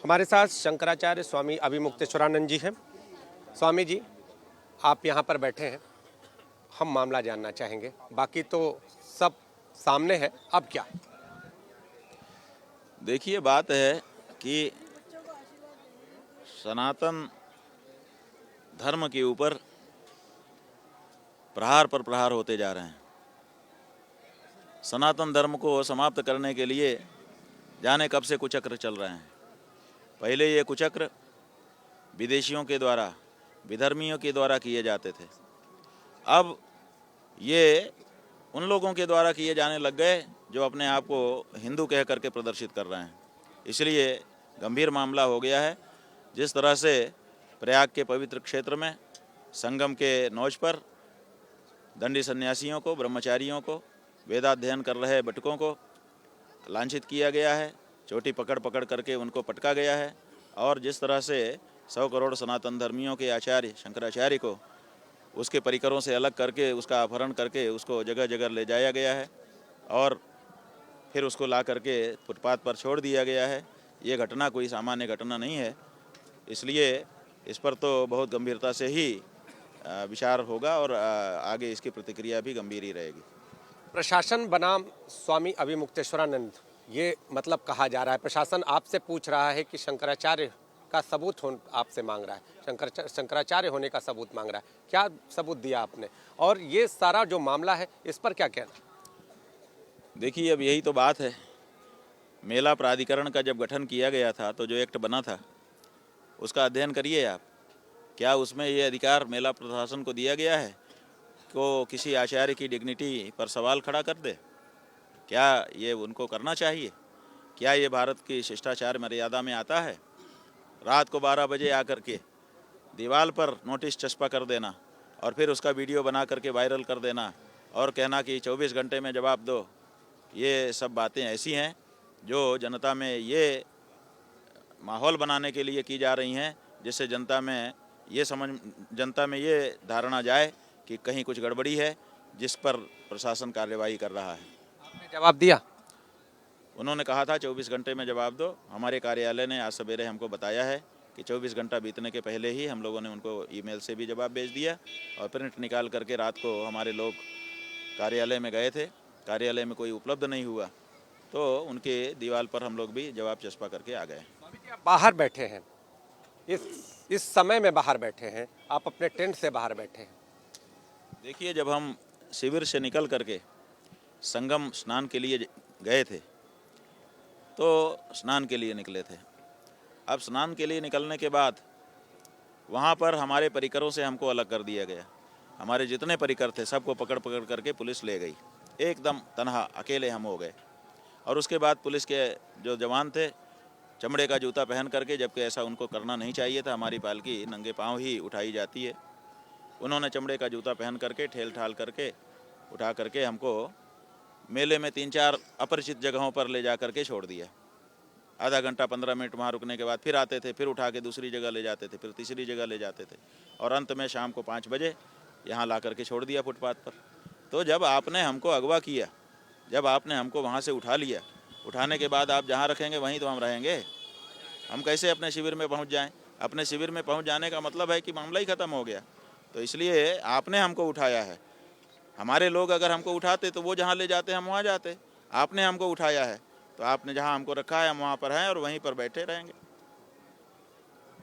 हमारे साथ शंकराचार्य स्वामी अभिमुक्तेश्वरानंद जी हैं। स्वामी जी, आप यहाँ पर बैठे हैं, हम मामला जानना चाहेंगे। बाकी तो सब सामने है, अब क्या? देखिए, बात है कि सनातन धर्म के ऊपर प्रहार पर प्रहार होते जा रहे हैं। सनातन धर्म को समाप्त करने के लिए जाने कब से कुचक्र चल रहे हैं। पहले ये कुचक्र विदेशियों के द्वारा, विधर्मियों के द्वारा किए जाते थे। अब ये उन लोगों के द्वारा किए जाने लग गए जो अपने आप को हिंदू कह करके प्रदर्शित कर रहे हैं। इसलिए गंभीर मामला हो गया है। जिस तरह से प्रयाग के पवित्र क्षेत्र में संगम के नौज पर दंडी सन्यासियों को, ब्रह्मचारियों को, वेदाध्ययन कर रहे बटकों को लांछित किया गया है, चोटी पकड़ पकड़ करके उनको पटका गया है, और जिस तरह से 100 करोड़ सनातन धर्मियों के आचार्य शंकराचार्य को उसके परिकरों से अलग करके, उसका अपहरण करके उसको जगह जगह ले जाया गया है और फिर उसको ला करके फुटपाथ पर छोड़ दिया गया है। ये घटना कोई सामान्य घटना नहीं है। इसलिए इस पर तो बहुत गंभीरता से ही विचार होगा और आगे इसकी प्रतिक्रिया भी गंभीर ही रहेगी। प्रशासन बनाम स्वामी अभिमुक्तेश्वरानंद, ये मतलब कहा जा रहा है, प्रशासन आपसे पूछ रहा है कि शंकराचार्य का सबूत आपसे मांग रहा है, शंकराचार्य होने का सबूत मांग रहा है। क्या सबूत दिया आपने, और ये सारा जो मामला है इस पर क्या कहना? देखिए, अब यही तो बात है। मेला प्राधिकरण का जब गठन किया गया था तो जो एक्ट बना था उसका अध्ययन करिए आप। क्या उसमें ये अधिकार मेला प्रशासन को दिया गया है को किसी आचार्य की डिग्निटी पर सवाल खड़ा कर दे? क्या ये उनको करना चाहिए? क्या ये भारत की शिष्टाचार मर्यादा में आता है? रात को 12 बजे आकर के दीवार पर नोटिस चस्पा कर देना और फिर उसका वीडियो बना करके वायरल कर देना और कहना कि 24 घंटे में जवाब दो, ये सब बातें ऐसी हैं जो जनता में ये माहौल बनाने के लिए की जा रही हैं जिससे जनता में ये धारणा जाए कि कहीं कुछ गड़बड़ी है, जिस पर प्रशासन कार्यवाही कर रहा है। आपने जवाब दिया? उन्होंने कहा था 24 घंटे में जवाब दो। हमारे कार्यालय ने आज सवेरे हमको बताया है कि 24 घंटा बीतने के पहले ही हम लोगों ने उनको ईमेल से भी जवाब भेज दिया और प्रिंट निकाल करके रात को हमारे लोग कार्यालय में गए थे। कार्यालय में कोई उपलब्ध नहीं हुआ तो उनके दीवार पर हम लोग भी जवाब चस्पा करके आ गए। आप बाहर बैठे हैं, इस समय में बाहर बैठे हैं, आप अपने टेंट से बाहर बैठे हैं। देखिए, जब हम शिविर से निकल करके संगम स्नान के लिए गए थे तो स्नान के लिए निकले थे। अब स्नान के लिए निकलने के बाद वहाँ पर हमारे परिकरों से हमको अलग कर दिया गया। हमारे जितने परिकर थे सबको पकड़ पकड़ करके पुलिस ले गई। एकदम तनहा अकेले हम हो गए। और उसके बाद पुलिस के जो जवान थे चमड़े का जूता पहन करके, जबकि ऐसा उनको करना नहीं चाहिए था, हमारी पालकी नंगे पाँव ही उठाई जाती है, उन्होंने चमड़े का जूता पहन करके ठेल ठाल करके उठा करके हमको मेले में 3-4 अपरिचित जगहों पर ले जा करके छोड़ दिया। आधा घंटा 15 मिनट वहाँ रुकने के बाद फिर आते थे, फिर उठा के दूसरी जगह ले जाते थे, फिर तीसरी जगह ले जाते थे और अंत में शाम को 5 बजे यहाँ ला करके छोड़ दिया फुटपाथ पर। तो जब आपने हमको अगवा किया, जब आपने हमको वहाँ से उठा लिया, उठाने के बाद आप जहाँ रखेंगे वहीं तो हम रहेंगे। हम कैसे अपने शिविर में पहुँच जाएँ? अपने शिविर में पहुँच जाने का मतलब है कि मामला ही ख़त्म हो गया। तो इसलिए आपने हमको उठाया है। हमारे लोग अगर हमको उठाते तो वो जहाँ ले जाते हम वहाँ जाते। आपने हमको उठाया है तो आपने जहाँ हमको रखा है हम वहाँ पर हैं और वहीं पर बैठे रहेंगे।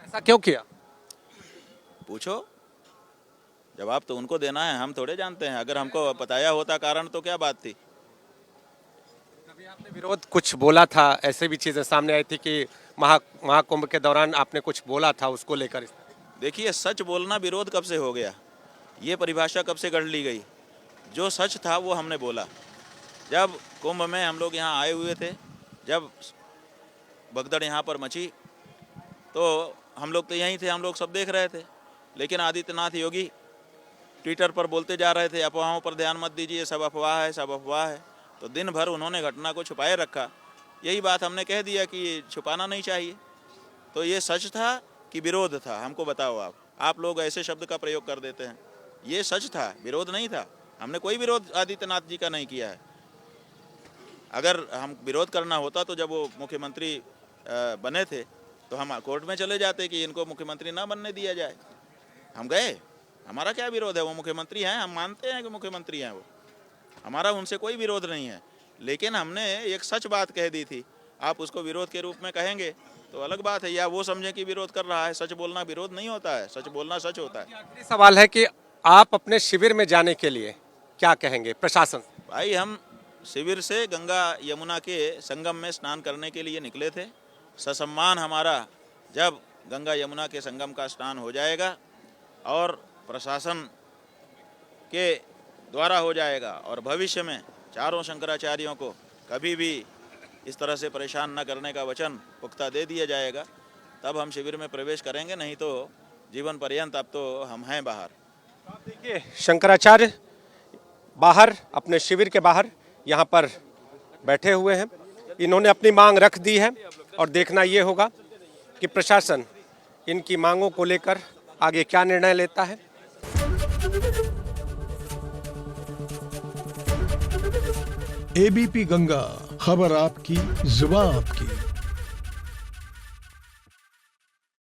ऐसा क्यों किया? पूछो, जवाब तो उनको देना है, हम थोड़े जानते हैं। अगर हमको बताया होता कारण तो क्या बात थी। अभी आपने विरोध कुछ बोला था, ऐसे भी चीजें सामने आई थी कि महाकुंभ के दौरान आपने कुछ बोला था, उसको लेकर। देखिए, सच बोलना विरोध कब से हो गया? ये परिभाषा कब से गढ़ ली गई? जो सच था वो हमने बोला। जब कुंभ में हम लोग यहाँ आए हुए थे, जब भगदड़ यहाँ पर मची तो हम लोग तो यहीं थे, हम लोग सब देख रहे थे। लेकिन आदित्यनाथ योगी ट्विटर पर बोलते जा रहे थे अफवाहों पर ध्यान मत दीजिए, सब अफवाह है, सब अफवाह है। तो दिन भर उन्होंने घटना को छुपाए रखा। यही बात हमने कह दिया कि छुपाना नहीं चाहिए। तो ये सच था कि विरोध था? हमको बताओ। आप लोग ऐसे शब्द का प्रयोग कर देते हैं। ये सच था, विरोध नहीं था। हमने कोई विरोध आदित्यनाथ जी का नहीं किया है। अगर हम विरोध करना होता तो जब वो मुख्यमंत्री बने थे तो हम कोर्ट में चले जाते कि इनको मुख्यमंत्री ना बनने दिया जाए। हम गए, हमारा क्या विरोध है, वो मुख्यमंत्री हैं, हम मानते हैं कि मुख्यमंत्री हैं वो, हमारा उनसे कोई विरोध नहीं है। लेकिन हमने एक सच बात कह दी थी, आप उसको विरोध के रूप में कहेंगे तो अलग बात है, या वो समझे कि विरोध कर रहा है। सच बोलना विरोध नहीं होता है, सच बोलना सच होता है। आखिरी सवाल है कि आप अपने शिविर में जाने के लिए क्या कहेंगे प्रशासन से? भाई हम शिविर से गंगा यमुना के संगम में स्नान करने के लिए निकले थे। ससम्मान हमारा जब गंगा यमुना के संगम का स्नान हो जाएगा और प्रशासन के द्वारा हो जाएगा और भविष्य में चारों शंकराचार्यों को कभी भी इस तरह से परेशान न करने का वचन पुख्ता दे दिया जाएगा, तब हम शिविर में प्रवेश करेंगे, नहीं तो जीवन पर्यंत अब तो हम हैं बाहर। आप देखिए शंकराचार्य बाहर अपने शिविर के बाहर यहाँ पर बैठे हुए हैं। इन्होंने अपनी मांग रख दी है और देखना ये होगा कि प्रशासन इनकी मांगों को लेकर आगे क्या निर्णय लेता है। एबीपी गंगा, खबर आपकी, जुबान आपकी।